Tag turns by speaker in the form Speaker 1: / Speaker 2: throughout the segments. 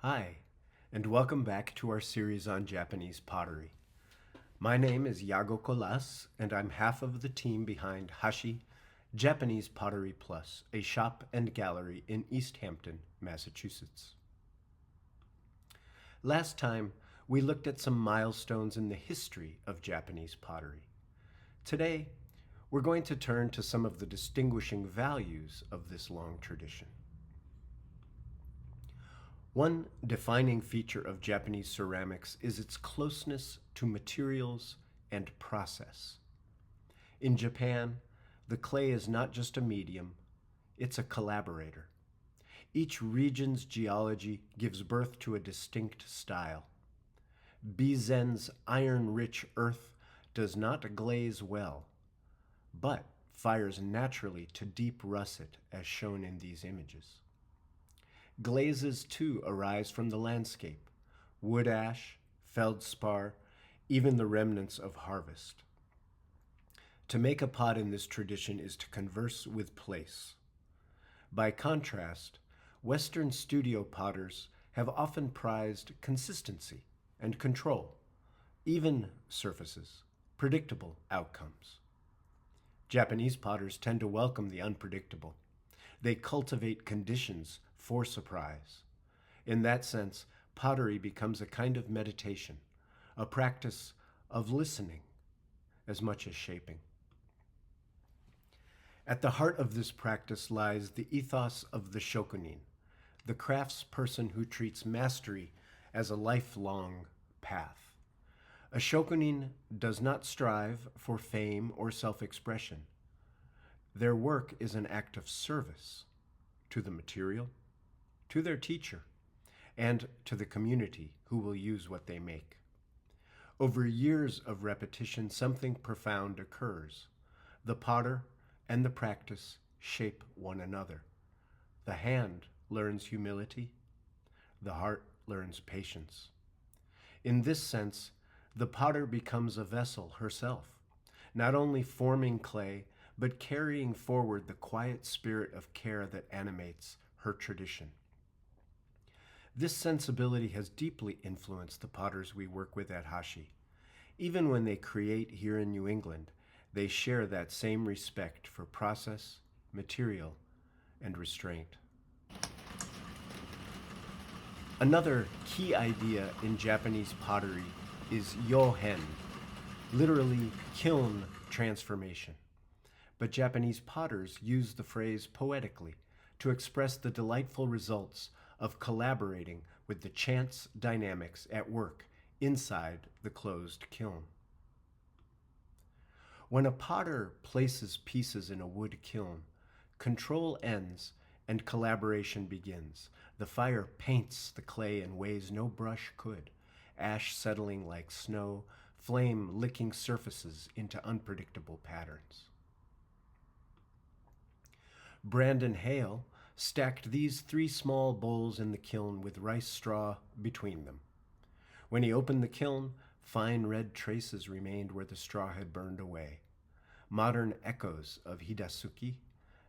Speaker 1: Hi, and welcome back to our series on Japanese pottery. My name is Yago Colas, and I'm half of the team behind Hashi Japanese Pottery Plus, a shop and gallery in Easthampton, Massachusetts. Last time, we looked at some milestones in the history of Japanese pottery. Today, we're going to turn to some of the distinguishing values of this long tradition. One defining feature of Japanese ceramics is its closeness to materials and process. In Japan, the clay is not just a medium, it's a collaborator. Each region's geology gives birth to a distinct style. Bizen's iron-rich earth does not glaze well, but fires naturally to deep russet, as shown in these images. Glazes, too, arise from the landscape: wood ash, feldspar, even the remnants of harvest. To make a pot in this tradition is to converse with place. By contrast, Western studio potters have often prized consistency and control, even surfaces, predictable outcomes. Japanese potters tend to welcome the unpredictable. They cultivate conditions for surprise. In that sense, pottery becomes a kind of meditation, a practice of listening as much as shaping. At the heart of this practice lies the ethos of the shokunin, the craftsperson who treats mastery as a lifelong path. A shokunin does not strive for fame or self-expression. Their work is an act of service to the material, to their teacher, and to the community who will use what they make. Over years of repetition, something profound occurs. The potter and the practice shape one another. The hand learns humility. The heart learns patience. In this sense, the potter becomes a vessel herself, not only forming clay, but carrying forward the quiet spirit of care that animates her tradition. This sensibility has deeply influenced the potters we work with at Hashi. Even when they create here in New England, they share that same respect for process, material, and restraint. Another key idea in Japanese pottery is yohen, literally kiln transformation. But Japanese potters use the phrase poetically to express the delightful results of collaborating with the chance dynamics at work inside the closed kiln. When a potter places pieces in a wood kiln, control ends and collaboration begins. The fire paints the clay in ways no brush could, ash settling like snow, flame licking surfaces into unpredictable patterns. Brandon Hale stacked these 3 small bowls in the kiln with rice straw between them. When he opened the kiln, fine red traces remained where the straw had burned away. Modern echoes of hidasuki,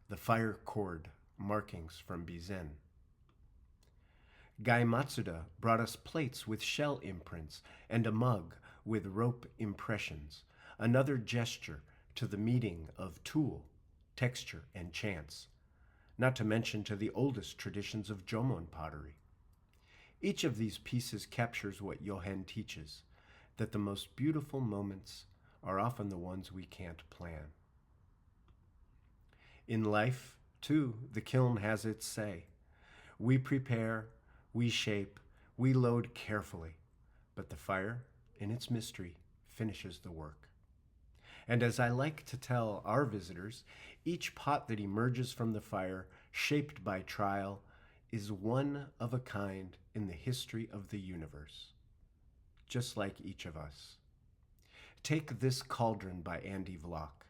Speaker 1: the fire cord markings from Bizen. Guy Matsuda brought us plates with shell imprints and a mug with rope impressions, another gesture to the meeting of tool, texture, and chance, not to mention to the oldest traditions of Jomon pottery. Each of these pieces captures what yohen teaches, that the most beautiful moments are often the ones we can't plan. In life, too, the kiln has its say. We prepare, we shape, we load carefully, but the fire, in its mystery, finishes the work. And as I like to tell our visitors, each pot that emerges from the fire, shaped by trial, is one of a kind in the history of the universe, just like each of us. Take this cauldron by Andy Vlock.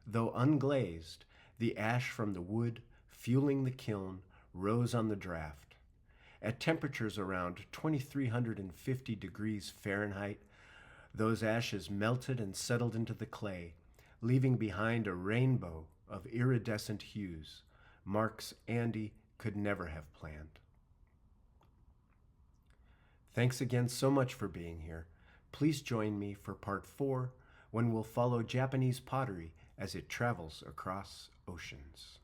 Speaker 1: Though unglazed, the ash from the wood fueling the kiln rose on the draft. At temperatures around 2350 degrees Fahrenheit, those ashes melted and settled into the clay, leaving behind a rainbow of iridescent hues, marks Andy could never have planned. Thanks again so much for being here. Please join me for part 4, when we'll follow Japanese pottery as it travels across oceans.